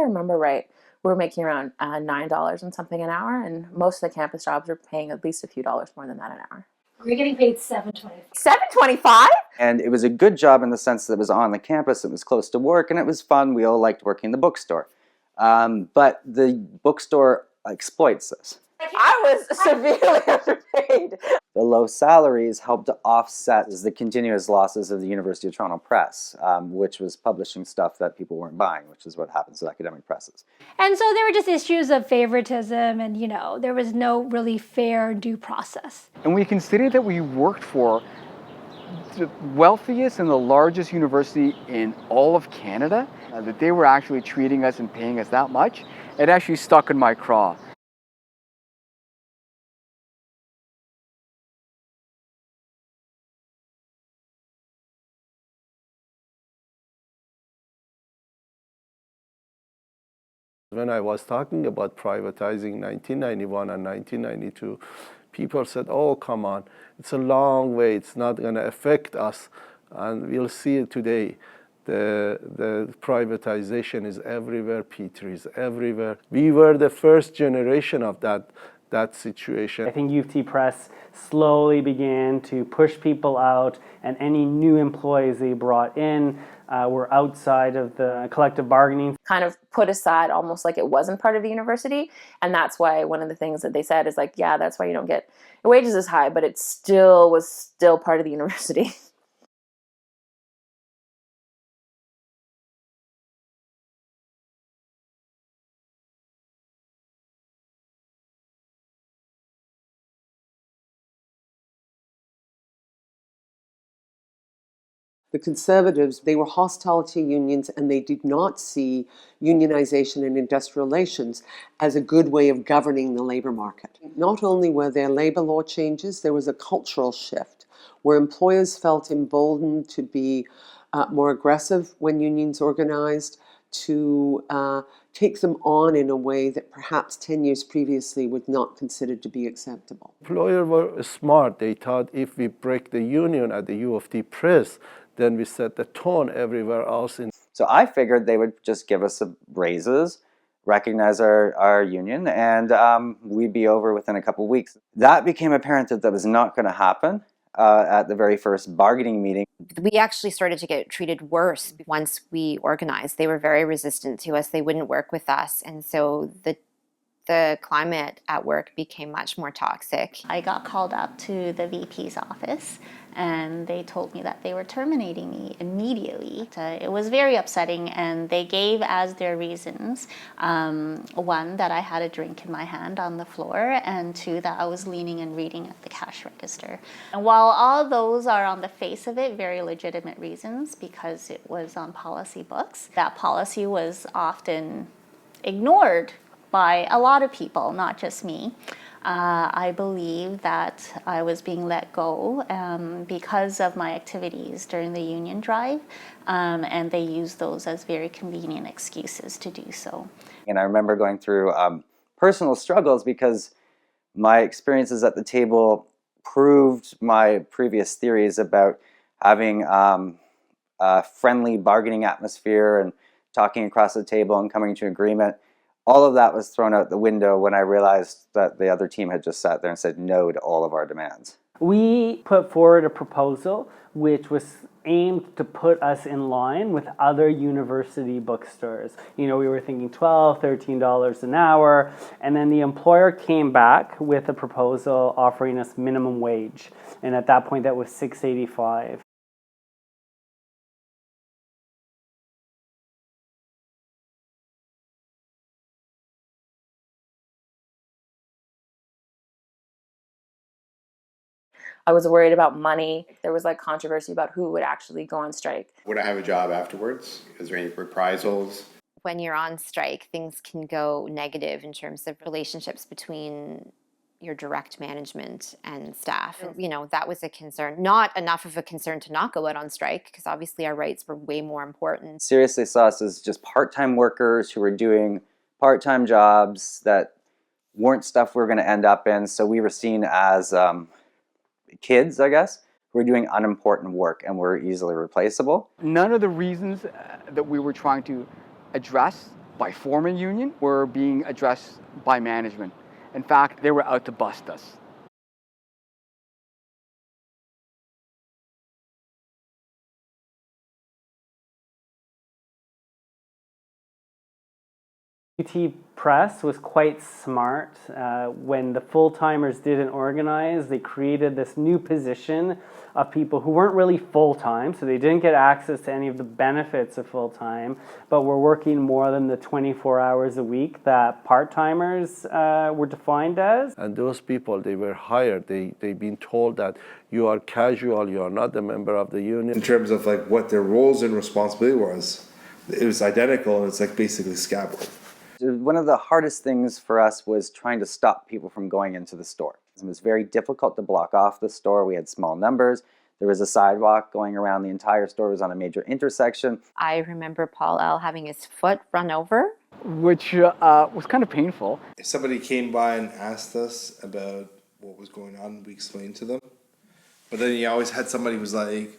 remember right, we were making around $9 and something an hour, and most of the campus jobs are paying at least a few dollars more than that an hour. We're getting paid $7.25. $7.25? And it was a good job in the sense that it was on the campus, it was close to work, and it was fun. We all liked working in the bookstore. But the bookstore exploits this. I was severely underpaid. The low salaries helped to offset the continuous losses of the University of Toronto Press, which was publishing stuff that people weren't buying, which is what happens with academic presses. And so there were just issues of favoritism, and there was no really fair due process. And we considered that we worked for the wealthiest and the largest university in all of Canada, that they were actually treating us and paying us that much. It actually stuck in my craw. When I was talking about privatizing 1991 and 1992, people said, oh, come on, it's a long way, it's not going to affect us. And we'll see it today. The privatization is everywhere, Peter, is everywhere. We were the first generation of that situation. I think U of T Press slowly began to push people out, and any new employees they brought in were outside of the collective bargaining. Kind of put aside almost like it wasn't part of the university, and that's why one of the things that they said is like, yeah, that's why you don't get your wages as high, but it still was part of the university. The Conservatives, they were hostile to unions, and they did not see unionization and industrial relations as a good way of governing the labor market. Not only were there labor law changes, there was a cultural shift where employers felt emboldened to be more aggressive when unions organized, to take them on in a way that perhaps 10 years previously was not considered to be acceptable. Employers were smart. They thought if we break the union at the U of T Press, then we set the tone everywhere else. So I figured they would just give us raises, recognize our union, and we'd be over within a couple weeks. That became apparent that was not going to happen at the very first bargaining meeting. We actually started to get treated worse once we organized. They were very resistant to us. They wouldn't work with us. And so the climate at work became much more toxic. I got called up to the VP's office, and they told me that they were terminating me immediately. It was very upsetting, and they gave as their reasons, one, that I had a drink in my hand on the floor, and two, that I was leaning and reading at the cash register. And while all those are on the face of it very legitimate reasons, because it was on policy books, that policy was often ignored by a lot of people, not just me. I believe that I was being let go because of my activities during the union drive, and they used those as very convenient excuses to do so. And I remember going through personal struggles because my experiences at the table proved my previous theories about having a friendly bargaining atmosphere and talking across the table and coming to agreement. All of that was thrown out the window when I realized that the other team had just sat there and said no to all of our demands. We put forward a proposal which was aimed to put us in line with other university bookstores. We were thinking $12, $13 an hour, and then the employer came back with a proposal offering us minimum wage, and at that point that was $6.85. I was worried about money. There was like controversy about who would actually go on strike. Would I have a job afterwards? Is there any reprisals? When you're on strike, things can go negative in terms of relationships between your direct management and staff. That was a concern. Not enough of a concern to not go out on strike, because obviously our rights were way more important. Seriously saw us as just part-time workers who were doing part-time jobs that weren't stuff we were going to end up in. So we were seen as kids, I guess, who were doing unimportant work and were easily replaceable. None of the reasons that we were trying to address by forming a union were being addressed by management. In fact, they were out to bust us. UT Press was quite smart. When the full-timers didn't organize, they created this new position of people who weren't really full-time, so they didn't get access to any of the benefits of full-time, but were working more than the 24 hours a week that part-timers were defined as. And those people, they were hired. They've been told that you are casual, you are not a member of the union. In terms of like what their roles and responsibility was, it was identical, and it's like basically scaffold. One of the hardest things for us was trying to stop people from going into the store. It was very difficult to block off the store. We had small numbers. There was a sidewalk going around the entire store. It was on a major intersection. I remember Paul L. having his foot run over, which was kind of painful. If somebody came by and asked us about what was going on, we explained to them. But then you always had somebody who was like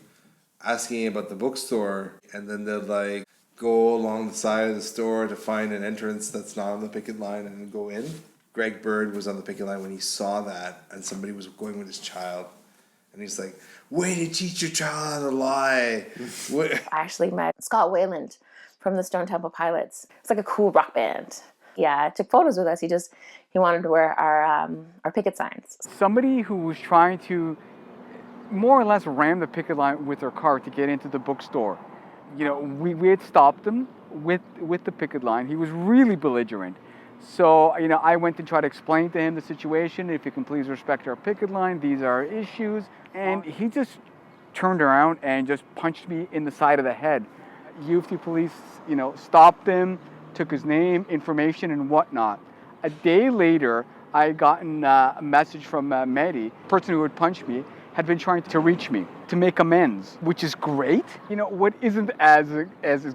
asking about the bookstore, and then they'd like go along the side of the store to find an entrance that's not on the picket line and then go in. Greg Bird was on the picket line when he saw that, and somebody was going with his child, and he's like, way to teach your child how to lie. I actually met Scott Wayland from the Stone Temple Pilots. It's like a cool rock band. Yeah, took photos with us. He wanted to wear our picket signs. Somebody who was trying to more or less ram the picket line with their car to get into the bookstore. You know, we had stopped him with the picket line. He was really belligerent. So, you know, I went to try to explain to him the situation. If you can please respect our picket line, these are our issues. And he just turned around and just punched me in the side of the head. U of T police, you know, stopped him, took his name, information, and whatnot. A day later, I had gotten a message from Mehdi, the person who had punched me, had been trying to reach me to make amends, which is great. You know, what isn't as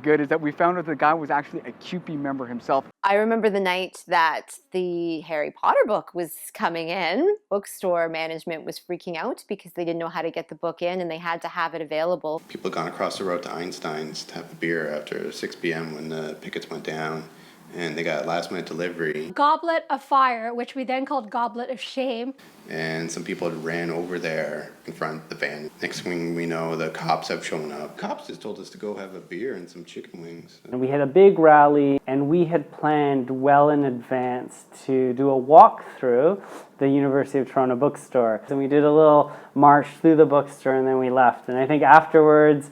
good is that we found out the guy was actually a CUPE member himself. I remember the night that the Harry Potter book was coming in. Bookstore management was freaking out because they didn't know how to get the book in and they had to have it available. People had gone across the road to Einstein's to have a beer after 6 p.m. when the pickets went down, and they got last minute delivery. Goblet of Fire, which we then called Goblet of Shame. And some people had ran over there in front of the van. Next thing we know, the cops have shown up. Cops just told us to go have a beer and some chicken wings. And we had a big rally, and we had planned well in advance to do a walk through the University of Toronto Bookstore. And we did a little march through the bookstore, and then we left. And I think afterwards,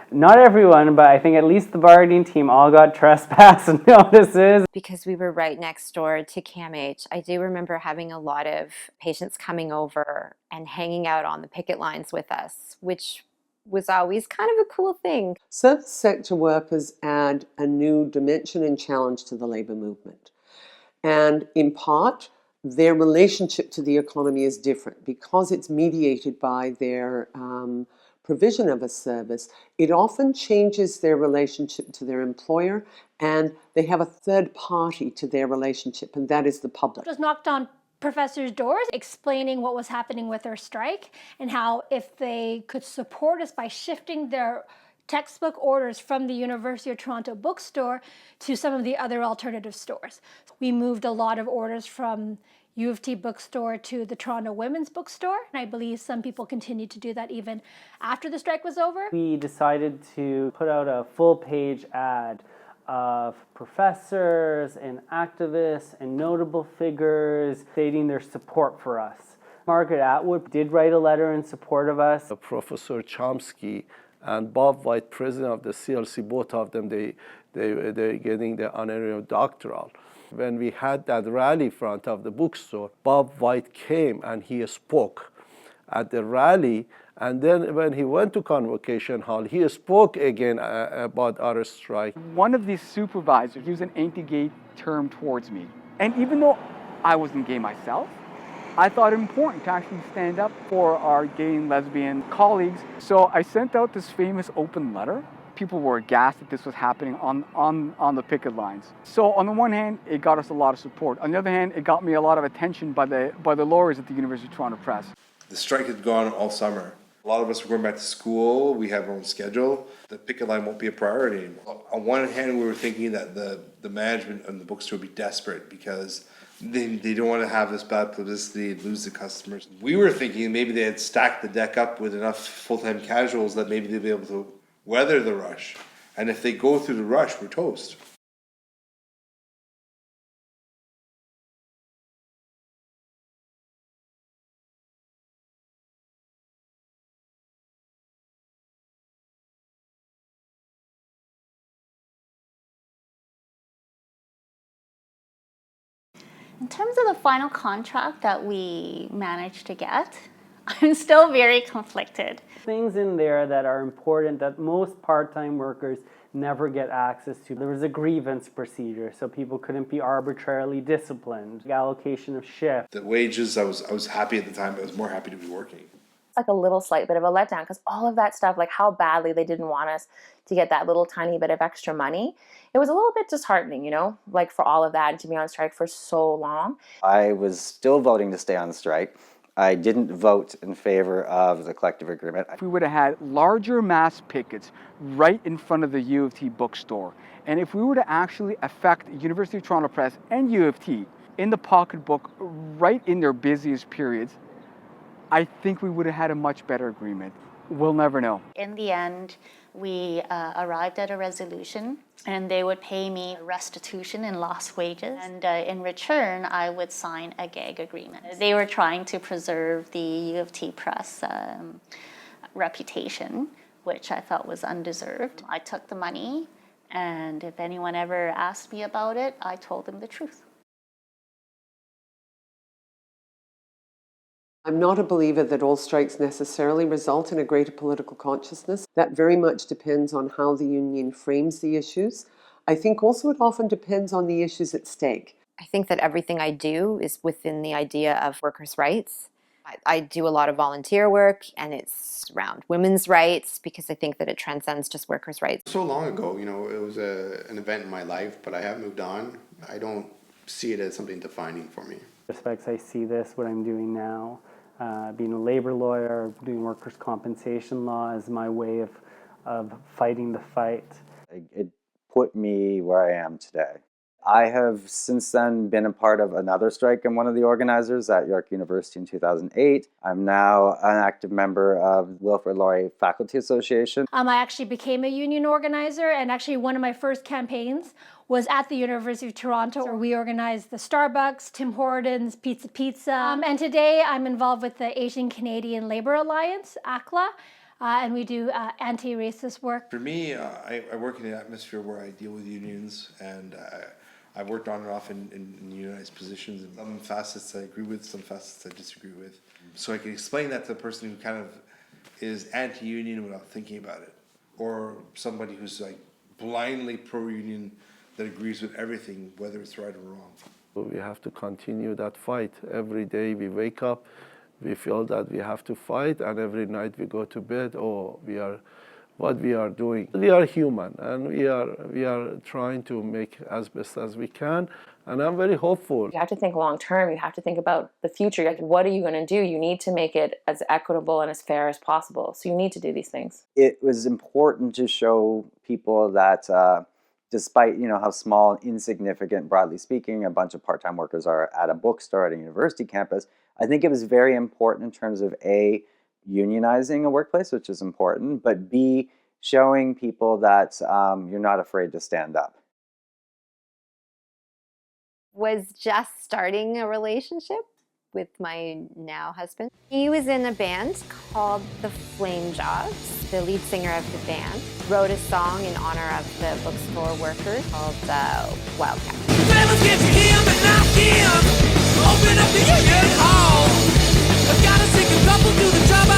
not everyone, but I think at least the bargaining team all got trespass notices. Because we were right next door to CAMH, I do remember having a lot of patients coming over and hanging out on the picket lines with us, which was always kind of a cool thing. Service sector workers add a new dimension and challenge to the labour movement. And in part, their relationship to the economy is different because it's mediated by their provision of a service. It often changes their relationship to their employer, and they have a third party to their relationship, and that is the public. Just knocked on professors' doors explaining what was happening with their strike and how if they could support us by shifting their textbook orders from the University of Toronto Bookstore to some of the other alternative stores. We moved a lot of orders from U of T Bookstore to the Toronto Women's Bookstore. And I believe some people continued to do that even after the strike was over. We decided to put out a full-page ad of professors and activists and notable figures stating their support for us. Margaret Atwood did write a letter in support of us. Professor Chomsky and Bob White, president of the CLC, both of them, they're getting the honorary doctoral. When we had that rally in front of the bookstore, Bob White came and he spoke at the rally. And then when he went to Convocation Hall, he spoke again about our strike. One of these supervisors used an anti-gay term towards me. And even though I wasn't gay myself, I thought it important to actually stand up for our gay and lesbian colleagues. So I sent out this famous open letter. People were aghast that this was happening on the picket lines. So on the one hand, it got us a lot of support. On the other hand, it got me a lot of attention by the lawyers at the University of Toronto Press. The strike had gone all summer. A lot of us are going back to school. We have our own schedule. The picket line won't be a priority anymore. On one hand, we were thinking that the management of the bookstore would be desperate because they don't want to have this bad publicity and lose the customers. We were thinking maybe they had stacked the deck up with enough full-time casuals that maybe they'd be able to weather the rush. And if they go through the rush, we're toast. In terms of the final contract that we managed to get, I'm still very conflicted. Things in there that are important that most part-time workers never get access to. There was a grievance procedure, so people couldn't be arbitrarily disciplined. Allocation of shift. The wages, I was happy at the time, but I was more happy to be working. Like a little slight bit of a letdown because all of that stuff, like how badly they didn't want us to get that little tiny bit of extra money, it was a little bit disheartening, you know, like for all of that and to be on strike for so long. I was still voting to stay on strike. I didn't vote in favor of the collective agreement. If we would have had larger mass pickets right in front of the U of T bookstore, and if we were to actually affect University of Toronto Press and U of T in the pocketbook right in their busiest periods, I think we would have had a much better agreement. We'll never know. In the end, we arrived at a resolution, and they would pay me restitution in lost wages, and in return, I would sign a gag agreement. They were trying to preserve the U of T Press reputation, which I felt was undeserved. I took the money, and if anyone ever asked me about it, I told them the truth. I'm not a believer that all strikes necessarily result in a greater political consciousness. That very much depends on how the union frames the issues. I think also it often depends on the issues at stake. I think that everything I do is within the idea of workers' rights. I do a lot of volunteer work, and it's around women's rights because I think that it transcends just workers' rights. So long ago, you know, it was an event in my life, but I have moved on. I don't see it as something defining for me. Respects, I see this, what I'm doing now, being a labor lawyer, doing workers' compensation law as my way of fighting the fight. It put me where I am today. I have since then been a part of another strike. I'm one of the organizers at York University in 2008. I'm now an active member of Wilfrid Laurier Faculty Association. I actually became a union organizer, and actually one of my first campaigns was at the University of Toronto, where we organized the Starbucks, Tim Hortons, Pizza. And today I'm involved with the Asian Canadian Labour Alliance, ACLA, and we do anti-racist work. For me, I work in an atmosphere where I deal with unions, and I've worked on and off in unionized positions. And some facets I agree with, some facets I disagree with. So I can explain that to the person who kind of is anti-union without thinking about it, or somebody who's like blindly pro-union that agrees with everything, whether it's right or wrong. We have to continue that fight. Every day we wake up, we feel that we have to fight, and every night we go to bed, what we are doing. We are human, and we are trying to make as best as we can, and I'm very hopeful. You have to think long term. You have to think about the future. Like, what are you going to do? You need to make it as equitable and as fair as possible. So you need to do these things. It was important to show people that despite how small and insignificant, broadly speaking, a bunch of part-time workers are at a bookstore at a university campus, I think it was very important in terms of A, unionizing a workplace, which is important, but B, showing people that you're not afraid to stand up. Was just starting a relationship with my now husband. He was in a band called the Flame Jobs. The lead singer of the band wrote a song in honor of the bookstore workers called Wildcat. Fellas, get your hymn and knock him. Open up the union hall. I gotta sing a couple to the trouble.